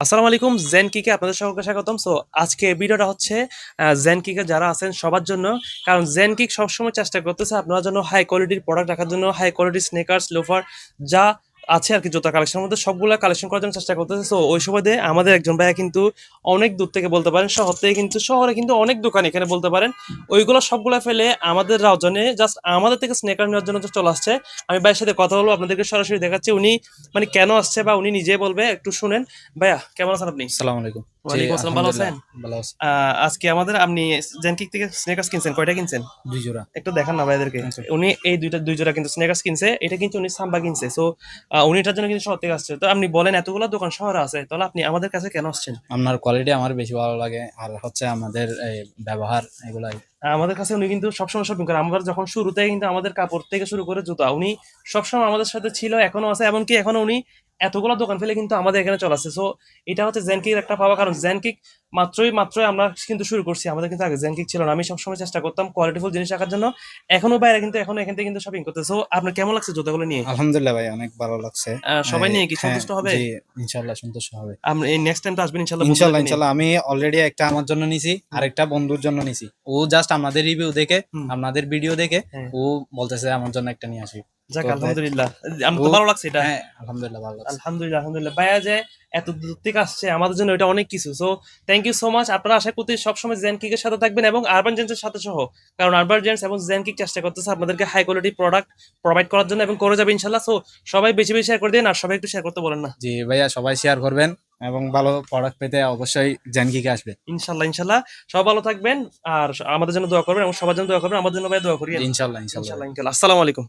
আসসালামু আলাইকুম জেন কিকে আপনাদের সকলকে স্বাগতম। সো আজকে ভিডিওটা হচ্ছে জেন কিকে যারা আছেন সবার জন্য। কারণ জেন কিক সবসময় চেষ্টা করতেছে আপনার জন্য হাই কোয়ালিটির প্রোডাক্ট রাখার জন্য, হাই কোয়ালিটির স্নেকার্স লোফার যা আছে আর কি, জুতা কালেকশনের মধ্যে সবগুলা কালেকশন করার জন্য চেষ্টা করতেছে। সো ওই সুবাদে আমাদের একজন ভাইয়া কিন্তু অনেক দূর থেকে বলতে পারেন, শহর থেকে কিন্তু, শহরে কিন্তু অনেক দোকান এখানে বলতে পারেন, ওইগুলো সবগুলা ফেলে আমাদের রাজনে জাস্ট আমাদের থেকে স্নেকার নেওয়ার জন্য চলে আসছে। আমি ভাইয়ের সাথে কথা বলবো, আপনাদেরকে সরাসরি দেখাচ্ছি উনি মানে কেন আসছে বা উনি নিজে বলবে, একটু শুনেন। ভাইয়া কেমন আছেন আপনি? আসসালামু আলাইকুম। জি, ওয়ালাইকুম আসসালাম, ভালো আলহামদুলিল্লাহ আছেন? ভালো আছি। আজকে আমাদের আপনি জেনকিক থেকে স্নেকার্স কিনছেন, কয়টা কিনছেন? ২ জোড়া। একটু দেখান না ভাইদেরকে। আচ্ছা। উনি এই দুই জোড়া কিন্তু স্নেকার্স কিনছে, এটা কিন্তু উনি সাম্বা কিনছে। সো উনি এটার জন্য কিন্তু শহর থেকে আসছে। তো আপনি বলেন, এতগুলো দোকান শহরে আছে, তাহলে আপনি আমাদের কাছে কেন আসছেন? আপনার কোয়ালিটি আমার বেশি ভালো লাগে। আর হচ্ছে আমাদের এই ব্যবহার এগুলাই। আমাদের কাছে উনি কিন্তু সবসময় শপিং করে। আমরা যখন শুরুতে কিন্তু আমাদের কাপড় থেকে শুরু করে জুতা উনি সবসময় আমাদের সাথে ছিল, এখনো আছে, এমনকি এখনো উনি এতগুলো দোকান ফেলে কিন্তু আমাদের এখানে চলে আসছে। সো এটা হচ্ছে জেনকিক একটা পাওয়া, কারণ জেনকিক মাত্রই আমরা কিন্তু শুরু করছি, আমাদের কিন্তু আগে জেনকিক ছিল না। আমি সবসময় চেষ্টা করতাম কোয়ালিটিফুল জিনিস রাখার জন্য, এখনো বাইরে কিন্তু এখনো এখান থেকে কিন্তু শপিং করতে। সো আপনার কেমন লাগছে জুতাগুলো নিয়ে? আলহামদুলিল্লাহ ভাই, অনেক ভালো লাগছে। সবাই এই নিয়ে কি হ্যাঁ, সন্তুষ্ট হবে? জি, ইনশাআল্লাহ সন্তুষ্ট হবে। আপনি এই নেক্সট টাইম তো আসবেন ইনশাল্লাহ ইনশাআল্লাহ, বন্ধুদেরকে নিয়ে। ইনশাআল্লাহ। আমি অলরেডি একটা আমার জন্য নিছি, হুম, আরেকটা বন্ধুর জন্য নিছি। ও জাস্ট আমাদের রিভিউ দেখে, হুম, আপনাদের ভিডিও দেখে হ্যাঁ। ও বলতেছে আমার জন্য একটা নিয়ে আসি। যাক তো আলহামদুলিল্লাহ। আমার ও তো ভালো লাগছে এটা। হ্যাঁ, আলহামদুলিল্লাহ ভালো লাগছে। আলহামদুলিল্লাহ, আলহামদুলিল্লাহ। ভাইয়া যে এত দূর থেকে আসছে আমাদের জন্য, এটা অনেক কিছু। So thank you so much. আপনারা আশা করতে সবসময় জেনকিকের সাথে থাকবেন এবং আরবান জেন্সের সাথে সহ। কারণ আরবান জেন্স এবং জেনকিক চেষ্টা করতেছে আপনাদেরকে হাই কোয়ালিটি প্রোডাক্ট প্রোভাইড করার জন্য, এবং করে যাবে ইনশাল্লাহ। সো সবাই বেশি বেশি শেয়ার করে দিন, আর সবাই একটু শেয়ার করতে বলেন না। জি ভাইয়া, সবাই শেয়ার করবেন এবং ভালো প্রোডাক্ট পেতে অবশ্যই জানকিকে আসবে। ইনশাল্লাহ, ইনশাল্লাহ। সবাই ভালো থাকবেন আর আমাদের জন্য দোয়া করবেন এবং সবার জন্য দোয়া করবেন। আমাদের জন্য ভাই দোয়া করি। জি, ইনশাআল্লাহ, ইনশাআল্লাহ ভাই। ইনশাল্লাহ, ইনশাল্লাহ। আসসালামু আলাইকুম।